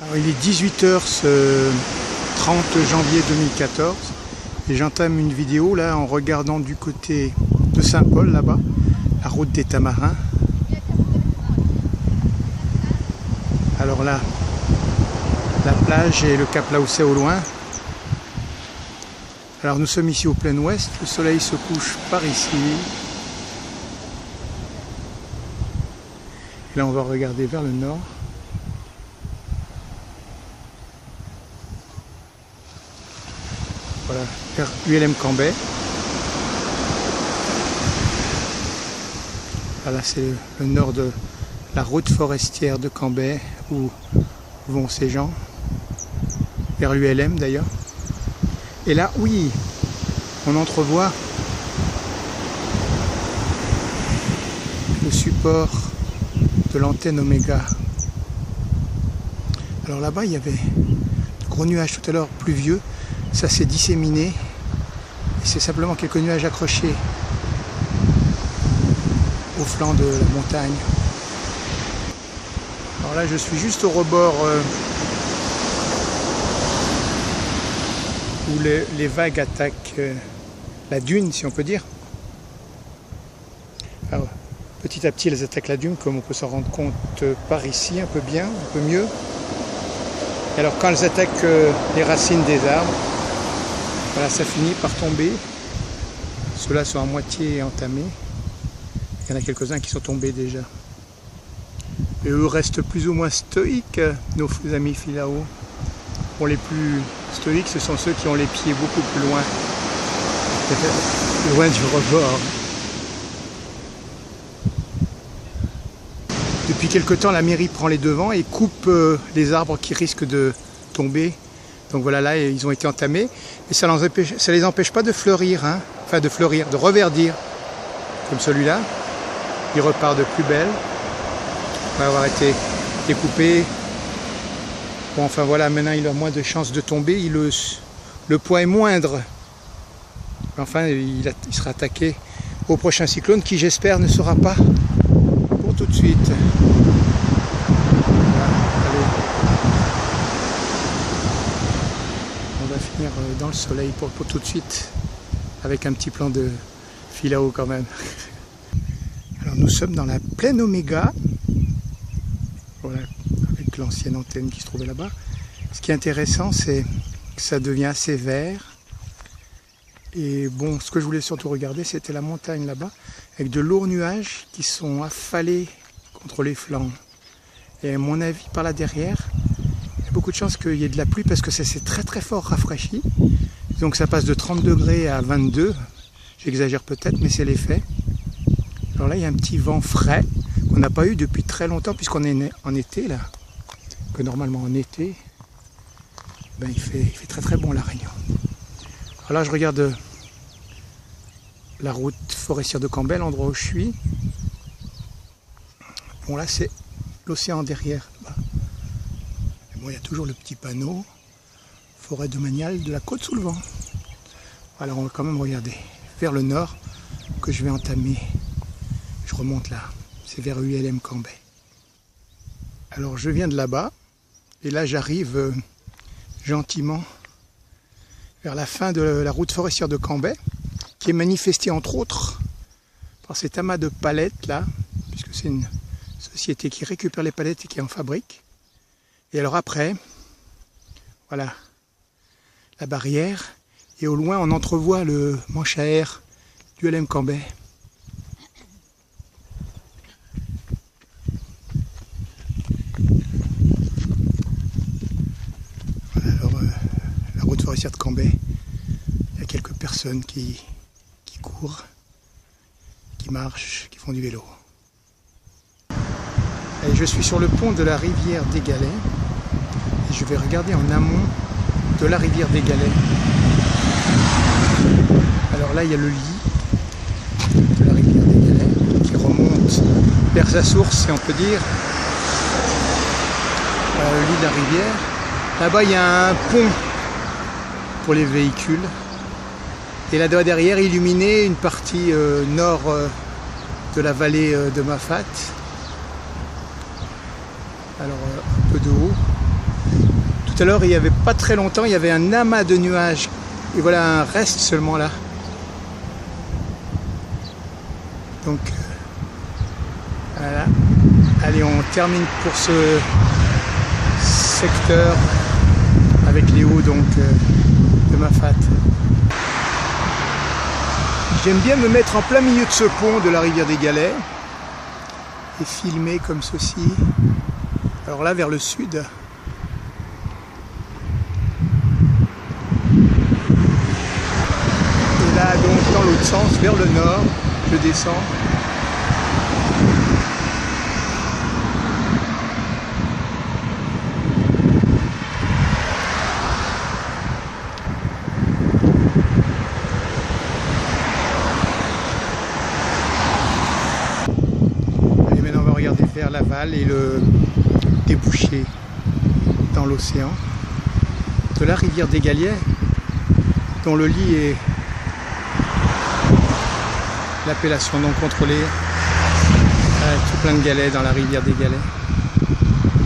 Alors, il est 18 h ce 30 janvier 2014 et j'entame une vidéo là en regardant du côté de Saint-Paul là-bas, la route des Tamarins. Alors là, la plage et le Cap Laousset au loin. Alors nous sommes ici au plein ouest, le soleil se couche par ici. Et là on va regarder vers le nord. Voilà, vers ULM Cambrai. Voilà, c'est le nord de la route forestière de Cambrai où vont ces gens. Vers l'ULM d'ailleurs. Et là, oui, on entrevoit le support de l'antenne Oméga. Alors là-bas, il y avait de gros nuages tout à l'heure pluvieux. Ça s'est disséminé. Et c'est simplement quelques nuages accrochés au flanc de la montagne. Alors là, je suis juste au rebord où les vagues attaquent la dune, si on peut dire. Alors, petit à petit, elles attaquent la dune, comme on peut s'en rendre compte par ici, un peu bien, un peu mieux. Et alors, quand elles attaquent les racines des arbres, voilà, ça finit par tomber. Ceux-là sont à moitié entamés. Il y en a quelques-uns qui sont tombés déjà. Et eux restent plus ou moins stoïques, nos amis Filao. Pour les plus stoïques, ce sont ceux qui ont les pieds beaucoup plus loin, loin du rebord. Depuis quelque temps, la mairie prend les devants et coupe les arbres qui risquent de tomber. Donc voilà, là, ils ont été entamés. Et ça les empêche pas de fleurir, hein. Enfin de fleurir, de reverdir, comme celui-là. Il repart de plus belle. Après avoir été découpé. Bon, enfin voilà, maintenant il a moins de chances de tomber, le poids est moindre. Enfin, il sera attaqué au prochain cyclone qui, j'espère, ne sera pas pour tout de suite. Voilà, allez. On va finir dans le soleil pour tout de suite, avec un petit plan de Filao quand même. Alors nous sommes dans la plaine Oméga. Voilà, avec l'ancienne antenne qui se trouvait là-bas. Ce qui est intéressant, c'est que ça devient assez vert. Et bon, ce que je voulais surtout regarder, c'était la montagne là-bas, avec de lourds nuages qui sont affalés contre les flancs. Et à mon avis, par là derrière, il y a beaucoup de chances qu'il y ait de la pluie parce que ça s'est très très fort rafraîchi. Donc ça passe de 30 degrés à 22. J'exagère peut-être, mais c'est l'effet. Alors là, il y a un petit vent frais qu'on n'a pas eu depuis très longtemps puisqu'on est en été là. Que normalement en été, ben, il fait très très bon la Réunion. Alors là, je regarde la route forestière de Cambrai, l'endroit où je suis. Bon, là, c'est l'océan derrière. Mais bon, il y a toujours le petit panneau forêt domaniale de la Côte sous le vent. Alors, on va quand même regarder vers le nord que je vais entamer. Je remonte là. C'est vers ULM Cambrai. Alors je viens de là-bas et là j'arrive gentiment vers la fin de la route forestière de Cambrai qui est manifestée entre autres par cet amas de palettes là, puisque c'est une société qui récupère les palettes et qui en fabrique. Et alors après, voilà la barrière et au loin on entrevoit le manche à air d'ULM Cambrai. Forestière de Cambrai, il y a quelques personnes qui courent, qui marchent, qui font du vélo. Et je suis sur le pont de la rivière des Galets et je vais regarder en amont de la rivière des Galets. Alors là, il y a le lit de la rivière des Galets qui remonte vers sa source, si on peut dire. Le lit de la rivière. Là-bas, il y a un pont pour les véhicules et là derrière illuminé une partie nord de la vallée de Mafate. Alors un peu de haut Tout à l'heure, il n'y avait pas très longtemps, il y avait un amas de nuages. Et voilà un reste seulement là. Donc, voilà. Allez, on termine pour ce secteur avec les hauts donc, de Mafate. J'aime bien me mettre en plein milieu de ce pont de la rivière des Galets et filmer comme ceci. Alors là, vers le sud. Et là, donc, dans l'autre sens, vers le nord, je descends. Vers l'aval et le débouché dans l'océan de la rivière des Galets, dont le lit est l'appellation non contrôlée, tout plein de galets dans la rivière des Galets.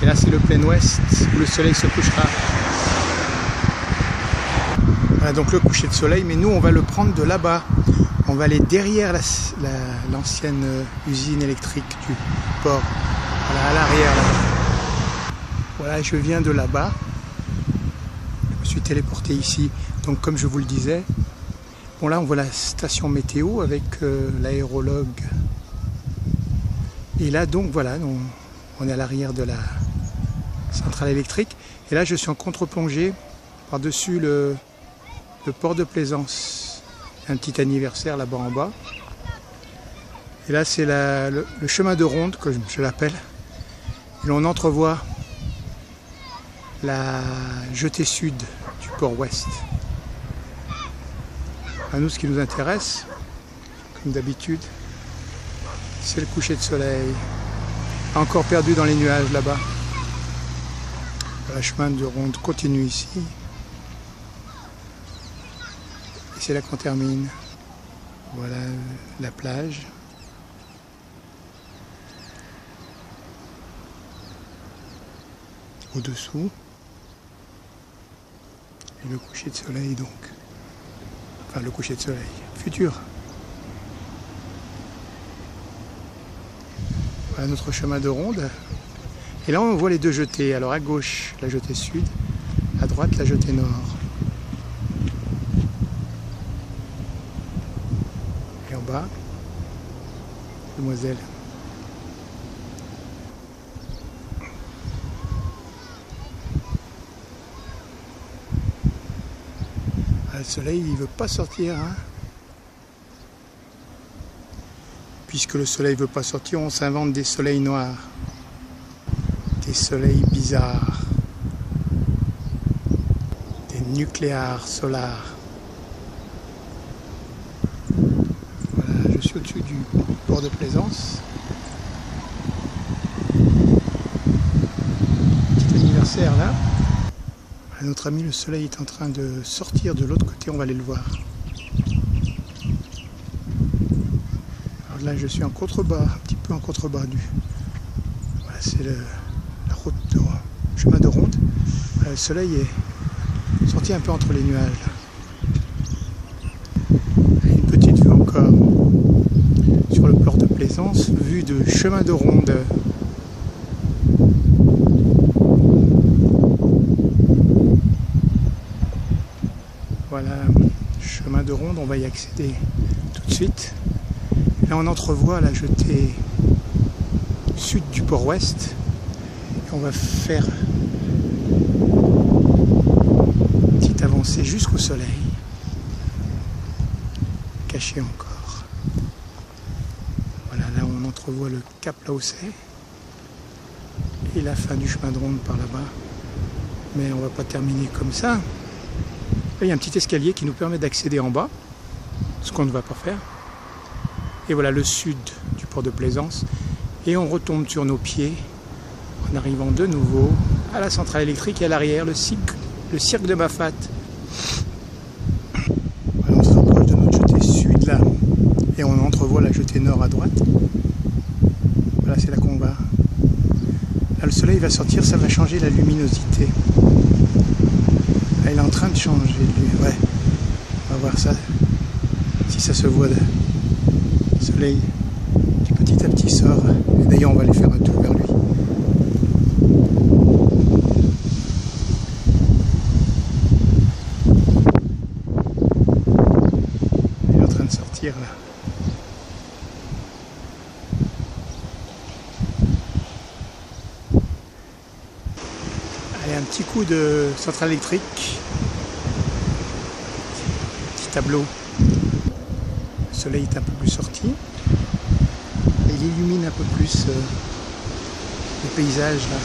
Et là c'est le plein ouest où le soleil se couchera. Voilà donc le coucher de soleil, mais nous on va le prendre de là-bas. On va aller derrière l'ancienne usine électrique du port, voilà, à l'arrière là-bas. Voilà, je viens de là-bas. Je me suis téléporté ici. Donc comme je vous le disais, bon là on voit la station météo avec l'aérologue. Et là donc voilà, on est à l'arrière de la centrale électrique. Et là je suis en contre-plongée par-dessus le port de Plaisance. Un petit anniversaire là-bas en bas. Et là c'est le chemin de ronde que je l'appelle. Et l'on entrevoit la jetée sud du port ouest. À nous ce qui nous intéresse, comme d'habitude, c'est le coucher de soleil. Encore perdu dans les nuages là-bas. Le chemin de ronde continue ici. Et c'est là qu'on termine. Voilà la plage. Au-dessous. Et le coucher de soleil donc. Enfin le coucher de soleil futur. Voilà notre chemin de ronde. Et là on voit les deux jetées. Alors à gauche la jetée sud, à droite la jetée nord. Et en bas, demoiselle. Ah, le soleil il veut pas sortir, hein. Puisque le soleil ne veut pas sortir, on s'invente des soleils noirs. Des soleils bizarres. Des nucléaires solars. Voilà, je suis au-dessus du port de Plaisance. Petit anniversaire là. À notre ami, le soleil est en train de sortir de l'autre côté, on va aller le voir. Alors là, je suis en contrebas, un petit peu en contrebas du. Voilà, c'est la route de chemin de ronde. Voilà, le soleil est sorti un peu entre les nuages. Là. Une petite vue encore sur le port de Plaisance, vue de chemin de ronde. Voilà, chemin de ronde, on va y accéder tout de suite. Là on entrevoit la jetée sud du port ouest. Et on va faire une petite avancée jusqu'au soleil. Caché encore. Voilà, là on entrevoit le cap Laocais. Et la fin du chemin de ronde par là-bas. Mais on va pas terminer comme ça. Là, il y a un petit escalier qui nous permet d'accéder en bas, ce qu'on ne va pas faire. Et voilà le sud du port de Plaisance. Et on retombe sur nos pieds en arrivant de nouveau à la centrale électrique et à l'arrière, le cirque de Mafate. Voilà, on se rapproche de notre jetée sud là. Et on entrevoit la jetée nord à droite. Voilà, c'est là qu'on va. Là, le soleil va sortir, ça va changer la luminosité. Elle est en train de changer. Ouais, on va voir ça. Si ça se voit, le soleil qui petit à petit sort. D'ailleurs, on va aller faire un tour vers lui. Il est en train de sortir là. Allez, un petit coup de centrale électrique. Petit tableau. Le soleil est un peu plus sorti. Et il illumine un peu plus le paysage là.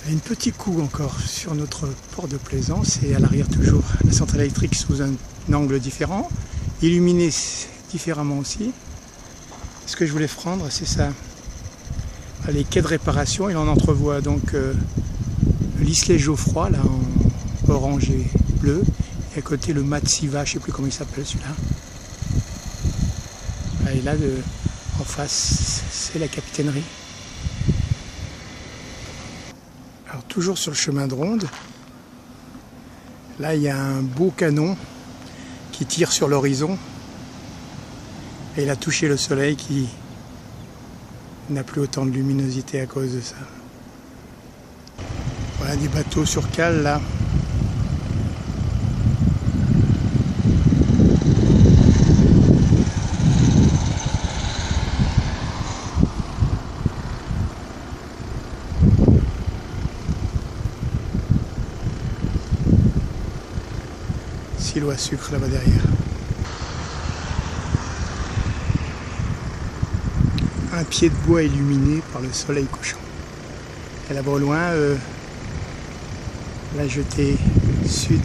Un petit coup encore sur notre port de plaisance et à l'arrière toujours la centrale électrique sous un angle différent, illuminée différemment aussi. Ce que je voulais prendre, c'est ça, les quais de réparation. Il en entrevoit donc l'Islay Geoffroy là en orange et bleu, et à côté le Matsiva, je ne sais plus comment il s'appelle celui-là. Et là en face c'est la capitainerie. Alors toujours sur le chemin de ronde, là il y a un beau canon qui tire sur l'horizon et il a touché le soleil qui n'a plus autant de luminosité à cause de ça. Voilà des bateaux sur cale là. Silo à sucre là-bas derrière. Un pied de bois illuminé par le soleil couchant. Et là-bas au loin, la jetée sud